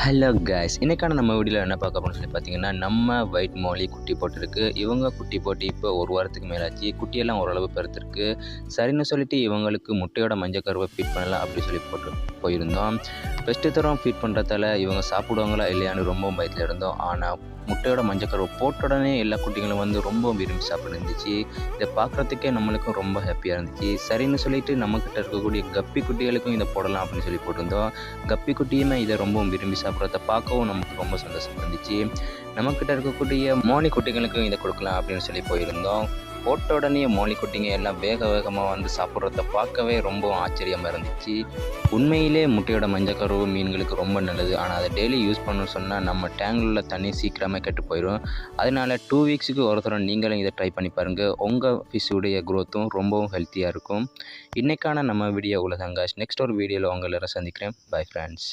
Hello guys, இன்றைக்கான நம்ம வீடியோவில் என்ன பார்க்க போகிறோம்னு சொல்லி பார்த்தீங்கன்னா, நம்ம ஒயிட் மோலி குட்டி போட்டிருக்கு. இவங்க குட்டி போட்டு இப்போ ஒரு வாரத்துக்கு மேலாச்சு. குட்டியெல்லாம் ஓரளவு பெருத்திருக்கு. சரின்னு சொல்லிட்டு இவங்களுக்கு முட்டையோட மஞ்சக்கருவை ஃபீட் பண்ணலாம் அப்படி சொல்லி போயிருந்தோம். ஃபஸ்ட்டு தரம் ஃபீட் பண்ணுறதால இவங்க சாப்பிடுவாங்களா இல்லையான்னு ரொம்பவும் பயத்தில் இருந்தோம். ஆனால் முட்டையோட மஞ்சக்கருவை போட்ட உடனே எல்லா குட்டிகளும் வந்து ரொம்ப விரும்பி சாப்பிட்டு இருந்துச்சு. இதை பார்க்குறதுக்கே நம்மளுக்கும் ரொம்ப ஹாப்பியாக இருந்துச்சு. சரின்னு சொல்லிட்டு நம்மக்கிட்ட இருக்கக்கூடிய கப்பி குட்டிகளுக்கும் இதை போடலாம் அப்படின்னு சொல்லி போட்டிருந்தோம். கப்பி குட்டியுமே இதை ரொம்பவும் விரும்பி சாப்பிட்றத பார்க்கவும் நமக்கு ரொம்ப சந்தோஷமாக இருந்துச்சு. நம்மக்கிட்ட இருக்கக்கூடிய மோனி குட்டிகளுக்கும் இதை கொடுக்கலாம் அப்படின்னு சொல்லி போயிருந்தோம். போட்ட உடனே மோனி குட்டிங்க எல்லாம் வேகமாக வந்து சாப்பிட்றத பார்க்கவே ரொம்ப ஆச்சரியமாக இருந்துச்சு. உண்மையிலே முட்டையோட மஞ்சக்கருவு மீன்களுக்கு ரொம்ப நல்லது. ஆனால் அதை டெய்லி யூஸ் பண்ணணும்னு சொன்னால் நம்ம டேங்கில் உள்ள தண்ணி சீக்கிரமாக கெட்டு போயிடும். அதனால் 2 வீக்ஸுக்கு ஒரு தடவை நீங்களும் இதை ட்ரை பண்ணி பாருங்கள். உங்கள் ஃபிஷ்ஷுடைய க்ரோத்தும் ரொம்பவும் ஹெல்த்தியாக இருக்கும். இன்றைக்கான நம்ம வீடியோ உலகங்காஷ். நெக்ஸ்ட் ஒரு வீடியோவில் உங்களை சந்திக்கிறேன். Bye friends.